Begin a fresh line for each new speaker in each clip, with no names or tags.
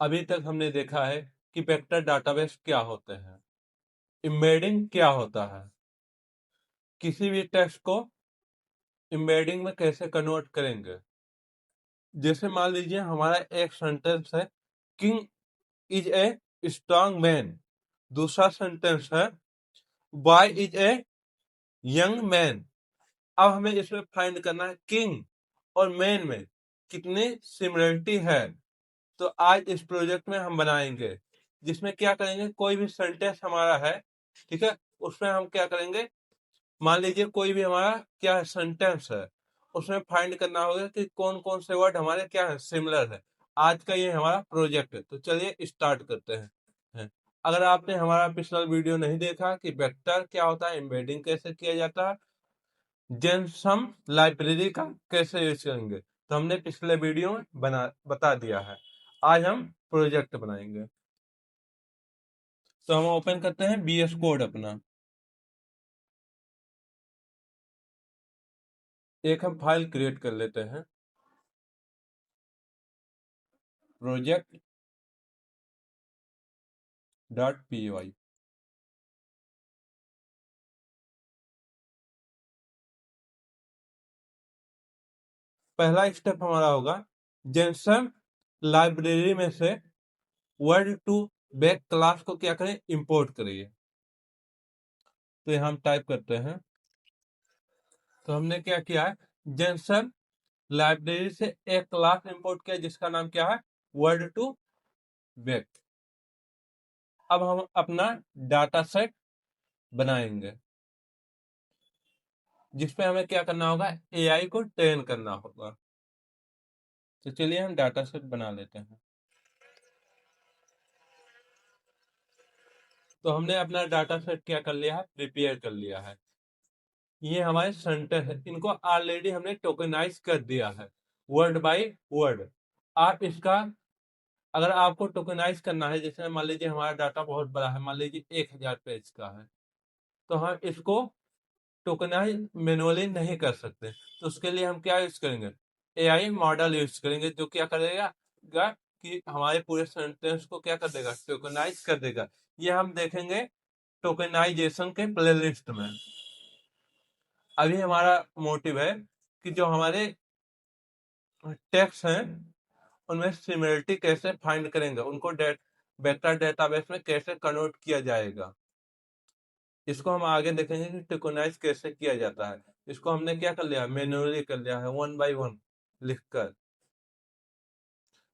अभी तक हमने देखा है कि वेक्टर डाटाबेस क्या होते हैं, एम्बेडिंग क्या होता है, किसी भी टेक्स्ट को एम्बेडिंग में कैसे कन्वर्ट करेंगे। जैसे मान लीजिए हमारा एक सेंटेंस है, king is a strong man. दूसरा सेंटेंस है, boy is a young man. अब हमें इसमें फाइंड करना है किंग और मैन में कितनी सिमिलरिटी है। तो आज इस प्रोजेक्ट में हम बनाएंगे, जिसमें क्या करेंगे, कोई भी सेंटेंस हमारा है, ठीक है, उसमें हम क्या करेंगे, मान लीजिए कोई भी हमारा क्या है सेंटेंस है, उसमें फाइंड करना होगा कि कौन कौन से वर्ड हमारे क्या है सिमिलर है। आज का ये हमारा प्रोजेक्ट है, तो चलिए स्टार्ट करते हैं। अगर आपने हमारा पिछला वीडियो नहीं देखा कि वेक्टर क्या होता है, एम्बेडिंग कैसे किया जाता है, जेनसम लाइब्रेरी का कैसे यूज करेंगे, तो हमने पिछले वीडियो में बता दिया है। आज हम प्रोजेक्ट बनाएंगे। तो हम ओपन करते हैं बीएस कोड अपना। एक हम फाइल क्रिएट कर लेते हैं, प्रोजेक्ट .py। पहला स्टेप हमारा होगा, जेनसम लाइब्रेरी में से वर्ड टू बैक क्लास को क्या करें, इंपोर्ट करिए। तो यहाँ हम टाइप करते हैं, तो हमने क्या किया है, जेनसम लाइब्रेरी से एक क्लास इंपोर्ट किया जिसका नाम क्या है, वर्ड टू बैक। अब हम अपना डाटा सेट बनाएंगे, जिसपे हमें क्या करना होगा, एआई को ट्रेन करना होगा। तो चलिए हम डाटा सेट बना लेते हैं। तो हमने अपना डाटा सेट क्या कर लिया है, प्रिपेयर कर लिया है। ये हमारे सेंटर है, इनको ऑलरेडी हमने टोकनाइज कर दिया है वर्ड बाय वर्ड। आप इसका, अगर आपको टोकनाइज करना है, जैसे मान लीजिए हमारा डाटा बहुत बड़ा है, मान लीजिए 1000 पेज का है, तो हम इसको टोकनाइज मैनुअली नहीं कर सकते। तो उसके लिए हम क्या यूज करेंगे, एआई मॉडल यूज करेंगे, जो क्या करेगा कि हमारे पूरे सेंटेंस को क्या कर देगा, टोकनाइज कर देगा। ये हम देखेंगे टोकनाइजेशन के प्लेलिस्ट में। अभी हमारा मोटिव है कि जो हमारे टेक्स्ट हैं उनमें सिमिलरिटी कैसे फाइंड करेंगे, उनको वेक्टर डेटाबेस में कैसे कन्वर्ट किया जाएगा। इसको हम आगे देखेंगे कि टोकनाइज कैसे किया जाता है। इसको हमने क्या कर लिया, मैन्युअली कर लिया है, 1 by 1 लिखकर।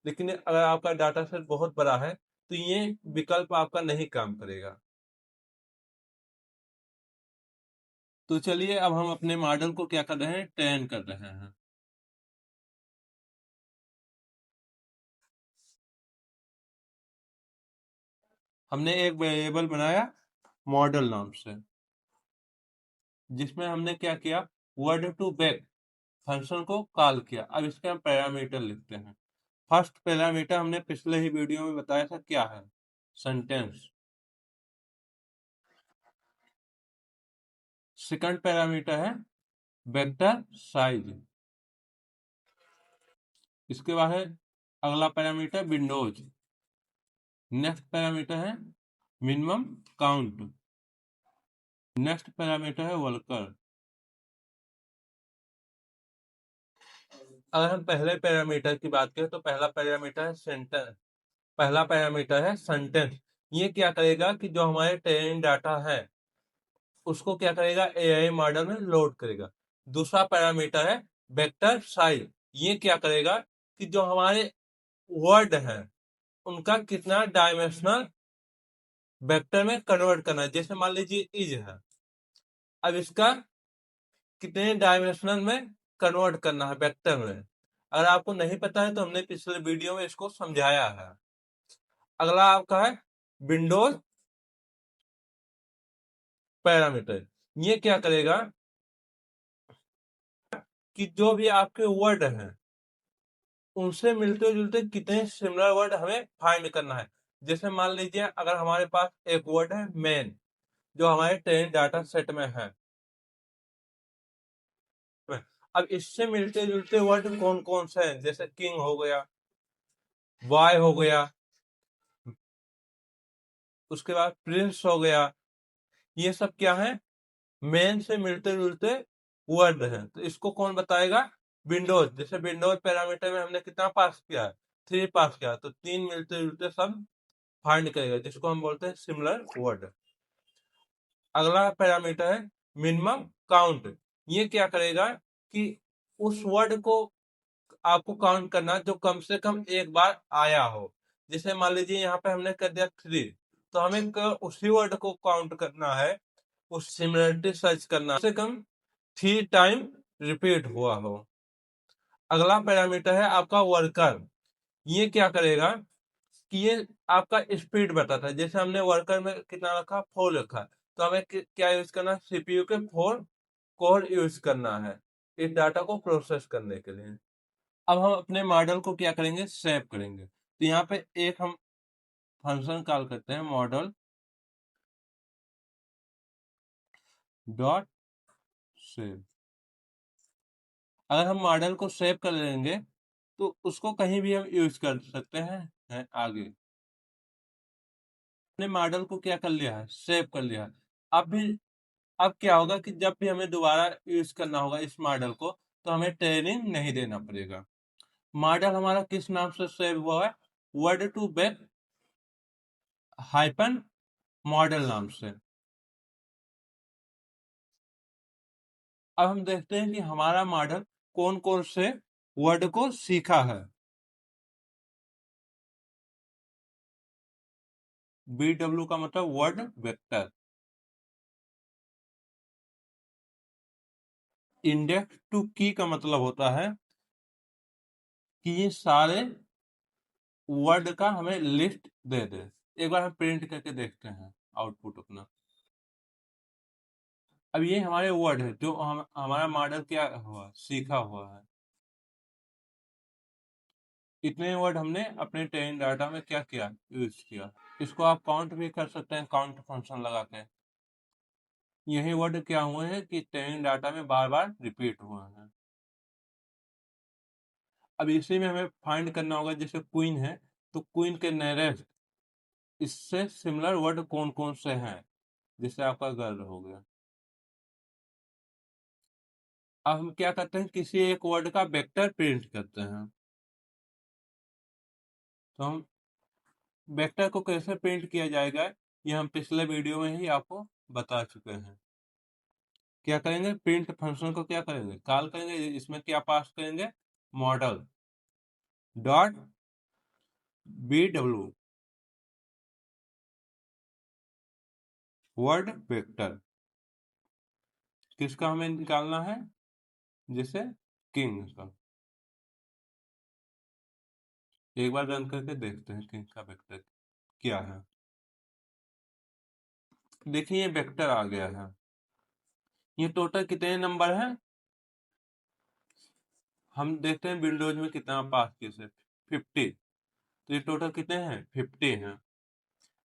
लेकिन अगर आपका डाटा सेट बहुत बड़ा है तो ये विकल्प आपका नहीं काम करेगा। तो चलिए अब हम अपने मॉडल को क्या कर रहे हैं, ट्रेन कर रहे हैं। हमने एक वेरिएबल बनाया मॉडल नाम से, जिसमें हमने क्या किया, वर्ड टू बैक फंक्शन को कॉल किया। अब इसके हम पैरामीटर लिखते हैं। फर्स्ट पैरामीटर हमने पिछले ही वीडियो में बताया था क्या है, सेंटेंस। सेकंड पैरामीटर है वेक्टर साइज। इसके बाद है अगला पैरामीटर विंडोज। नेक्स्ट पैरामीटर है मिनिमम काउंट। नेक्स्ट पैरामीटर है वर्कर। अगर हम पहले पैरामीटर की बात करें तो पहला पैरामीटर है सेंटर, पहला पैरामीटर है सेंटेंस। ये क्या करेगा कि जो हमारे ट्रेनिंग डाटा है उसको क्या करेगा, एआई मॉडल में लोड करेगा। दूसरा पैरामीटर है वेक्टर साइज। ये क्या करेगा कि जो हमारे वर्ड है उनका कितना डायमेंशनल वेक्टर में कन्वर्ट करना है। जैसे मान लीजिए इज है, अब इसका कितने डायमेंशनल में कन्वर्ट करना है वेक्टर में। अगर आपको नहीं पता है तो हमने पिछले वीडियो में इसको समझाया है। अगला आपका है विंडोज पैरामीटर। ये क्या करेगा कि जो भी आपके वर्ड हैं उनसे मिलते जुलते कितने सिमिलर वर्ड हमें फाइंड करना है। जैसे मान लीजिए अगर हमारे पास एक वर्ड है मैन, जो हमारे ट्रेन डाटा सेट में है, अब इससे मिलते जुलते वर्ड कौन कौन से हैं, जैसे किंग हो गया, बॉय हो गया, उसके बाद प्रिंस हो गया। ये सब क्या है, मेन से मिलते जुलते वर्ड है। तो इसको कौन बताएगा, विंडोज। जैसे विंडोज पैरामीटर में हमने कितना पास किया है, 3 पास किया, तो 3 मिलते जुलते सब फाइंड करेगा, जिसको हम बोलते हैं सिमिलर वर्ड। अगला पैरामीटर है मिनिमम काउंट। ये क्या करेगा कि उस वर्ड को आपको काउंट करना जो कम से कम एक बार आया हो। जैसे मान लीजिए यहाँ पे हमने कर दिया 3, तो हमें उसी वर्ड को काउंट करना है, उस सिमिलरिटी सर्च करना कम से कम 3 टाइम रिपीट हुआ हो। अगला पैरामीटर है आपका वर्कर। ये क्या करेगा कि ये आपका स्पीड बताता है। जैसे हमने वर्कर में कितना रखा, 4 रखा, तो हमें क्या यूज करना है, सीपीयू के 4 कोर यूज करना है इस डाटा को प्रोसेस करने के लिए। अब हम अपने मॉडल को क्या करेंगे, सेव करेंगे। तो यहाँ पे एक हम फंक्शन कॉल करते हैं, मॉडल डॉट सेव। अगर हम मॉडल को सेव कर लेंगे तो उसको कहीं भी हम यूज कर सकते हैं आगे। अपने मॉडल को क्या कर लिया है, सेव कर लिया है। अब भी अब क्या होगा कि जब भी हमें दोबारा यूज करना होगा इस मॉडल को, तो हमें ट्रेनिंग नहीं देना पड़ेगा। मॉडल हमारा किस नाम से सेव हुआ है, word to web hyphen model नाम से। अब हम देखते हैं कि हमारा मॉडल कौन कौन से वर्ड को सीखा है। BW का मतलब वर्ड वेक्टर। इंडेक्स टू की का मतलब होता है कि ये सारे वर्ड का हमें लिस्ट दे दे। एक बार हम प्रिंट करके देखते हैं आउटपुट अपना। अब ये हमारे वर्ड है जो हमारा मॉडल क्या हुआ, सीखा हुआ है। इतने वर्ड हमने अपने ट्रेनिंग डाटा में क्या किया, यूज किया। इसको आप काउंट भी कर सकते हैं, काउंट फंक्शन लगा के। यही वर्ड क्या हुए हैं कि ट्रेनिंग डाटा में बार बार रिपीट हुए हैं। अब इसी में हमें फाइंड करना होगा, जैसे क्वीन है तो क्वीन के नियरेस्ट इससे सिमिलर वर्ड कौन कौन से हैं। जैसे आपका गर्ल हो गया। अब हम क्या करते हैं, किसी एक वर्ड का वेक्टर प्रिंट करते हैं। तो हम वेक्टर को कैसे प्रिंट किया जाएगा, ये हम पिछले वीडियो में ही आपको बता चुके हैं। क्या करेंगे, प्रिंट फंक्शन को क्या करेंगे, कॉल करेंगे। इसमें क्या पास करेंगे, model dot BW word vector. किसका हमें निकालना है, जैसे किंग का। एक बार रन करके देखते हैं किंग का वेक्टर क्या है। देखिए ये वेक्टर आ गया है। ये टोटल कितने नंबर है, हम देखते हैं विंडोज में कितना पास किए से, 50। तो ये टोटल कितने हैं, 50 हैं।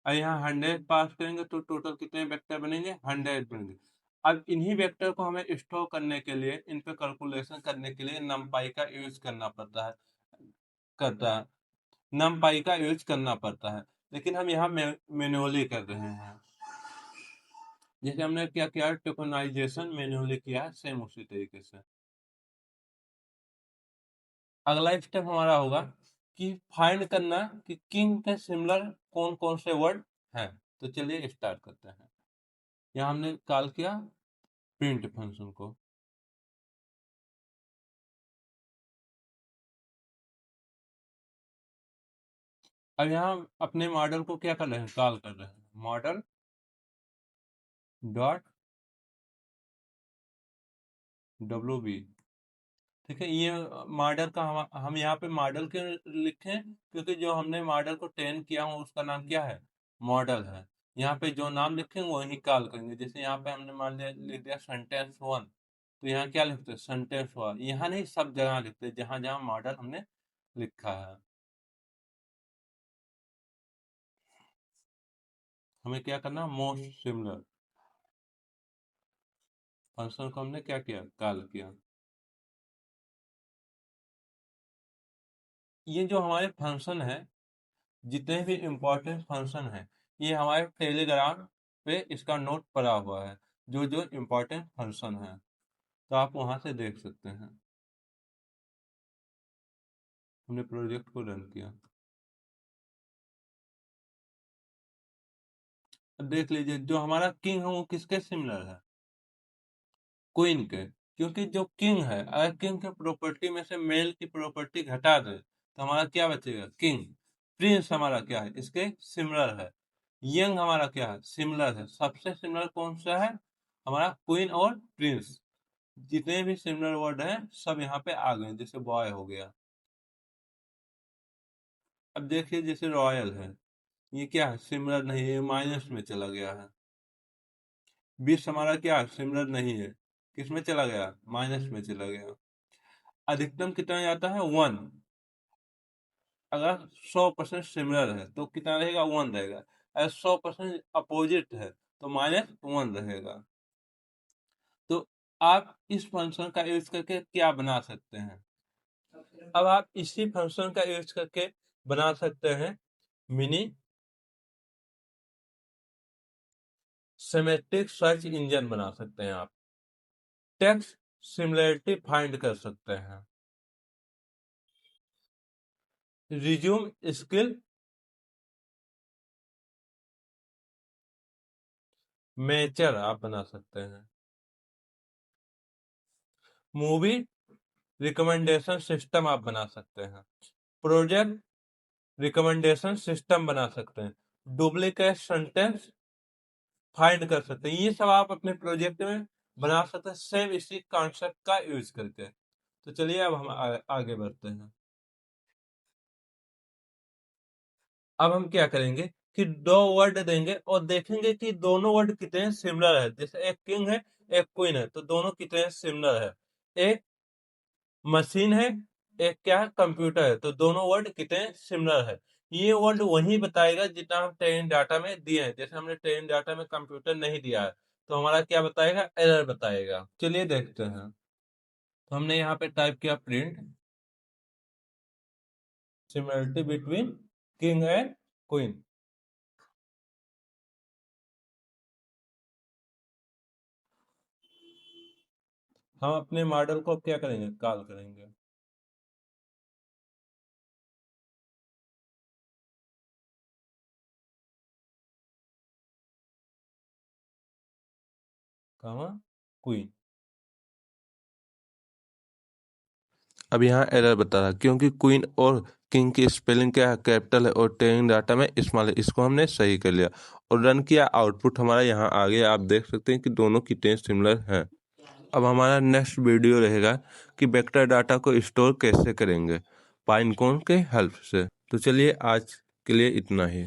और यहाँ 100 पास करेंगे तो टोटल कितने वेक्टर बनेंगे, 100 बनेंगे। अब इन्हीं वेक्टर को हमें स्टोर करने के लिए, इन पे कैलकुलेशन करने के लिए numpy का यूज करना पड़ता है, करता है numpy का यूज करना पड़ता है। लेकिन हम यहाँ मैन्युअली कर रहे हैं। जैसे हमने क्या किया, टोकनाइजेशन मैन्युअली किया है, सेम उसी तरीके से। अगला स्टेप हमारा होगा कि फाइंड करना कि किंग के सिमिलर कौन कौन से वर्ड हैं। तो चलिए स्टार्ट करते हैं। यहाँ हमने कॉल किया प्रिंट फंक्शन को। अब यहाँ अपने मॉडल को क्या कर रहे हैं, कॉल कर रहे हैं, मॉडल डॉट WB। ठीक है, ये मॉडल का हम यहाँ पे मॉडल के लिखें, क्योंकि जो हमने मॉडल को ट्रेन किया हो उसका नाम क्या है, मॉडल है। यहाँ पे जो नाम लिखेंगे वही कॉल करेंगे। जैसे यहाँ पे हमने मान लिया लिख दिया सेंटेंस 1, तो यहाँ क्या लिखते हैं, सेंटेंस 1। यहाँ नहीं, सब जगह लिखते हैं जहां जहां मॉडल हमने लिखा है। हमें क्या करना, मोस्ट सिमिलर फंक्शन को हमने क्या किया, कॉल किया। ये जो हमारे फंक्शन है, जितने भी इम्पोर्टेंट फंक्शन है, ये हमारे टेलीग्राम पे इसका नोट पड़ा हुआ है, जो जो इम्पोर्टेंट फंक्शन है, तो आप वहां से देख सकते हैं। हमने प्रोजेक्ट को रन किया, अब देख लीजिए जो हमारा किंग है वो किसके सिमिलर है, क्वीन के। क्योंकि जो किंग है, अगर किंग के प्रॉपर्टी में से मेल की प्रॉपर्टी घटा दे तो हमारा क्या बचेगा, किंग। प्रिंस हमारा क्या है, इसके सिमिलर है। यंग हमारा क्या है, सिमिलर है। सबसे सिमिलर कौन सा है, हमारा क्वीन और प्रिंस। जितने भी सिमिलर वर्ड हैं सब यहाँ पे आ गए, जैसे बॉय हो गया। अब देखिए जैसे रॉयल है, ये क्या है, सिमिलर नहीं है, माइनस में चला गया है। बीस हमारा क्या है, सिमिलर नहीं है, किसमें चला गया, माइनस में चला गया। अधिकतम कितना जाता है, वन। अगर 100% सिमिलर है तो कितना रहेगा, वन रहेगा। अगर 100% अपोजिट है तो माइनस वन रहेगा। तो आप इस फंक्शन का यूज करके क्या बना सकते हैं, अब आप इसी फंक्शन का यूज करके बना सकते हैं मिनी सेमेट्रिक सर्च इंजन बना सकते हैं। आप टेक्स्ट सिमिलरिटी फाइंड कर सकते हैं। रिज्यूम स्किल मेचर आप बना सकते हैं। मूवी रिकमेंडेशन सिस्टम आप बना सकते हैं। प्रोजेक्ट रिकमेंडेशन सिस्टम बना सकते हैं। डुप्लीकेट सेंटेंस फाइंड कर सकते हैं। ये सब आप अपने प्रोजेक्ट में बना सकते हैं, सेम इसी कॉन्सेप्ट का यूज करके। तो चलिए अब हम आगे बढ़ते हैं। अब हम क्या करेंगे कि दो वर्ड देंगे और देखेंगे कि दोनों वर्ड कितने सिमिलर है। जैसे एक किंग है, एक क्वीन है, तो दोनों कितने सिमिलर है। एक मशीन है, एक क्या है, कंप्यूटर है, तो दोनों वर्ड कितने सिमिलर है। ये वर्ड वही बताएगा जितना हम ट्रेनिंग डाटा में दिए हैं। जैसे हमने ट्रेनिंग डाटा में कंप्यूटर नहीं दिया है तो हमारा क्या बताएगा, एरर बताएगा। चलिए देखते हैं। तो हमने यहाँ पे टाइप किया print similarity between king and queen. हम अपने मॉडल को क्या करेंगे, कॉल करेंगे। कहाँ, क्वीन। अब यहाँ एरर बता रहा है क्योंकि क्वीन और किंग की स्पेलिंग क्या है, कैपिटल है, और ट्रेनिंग डाटा में स्मॉल है। इसको हमने सही कर लिया और रन किया, आउटपुट हमारा यहाँ आ गया। आप देख सकते हैं कि दोनों कितने सिमिलर हैं। अब हमारा नेक्स्ट वीडियो रहेगा कि वेक्टर डाटा को स्टोर कैसे करेंगे पाइनकोन के हेल्प से। तो चलिए आज के लिए इतना ही।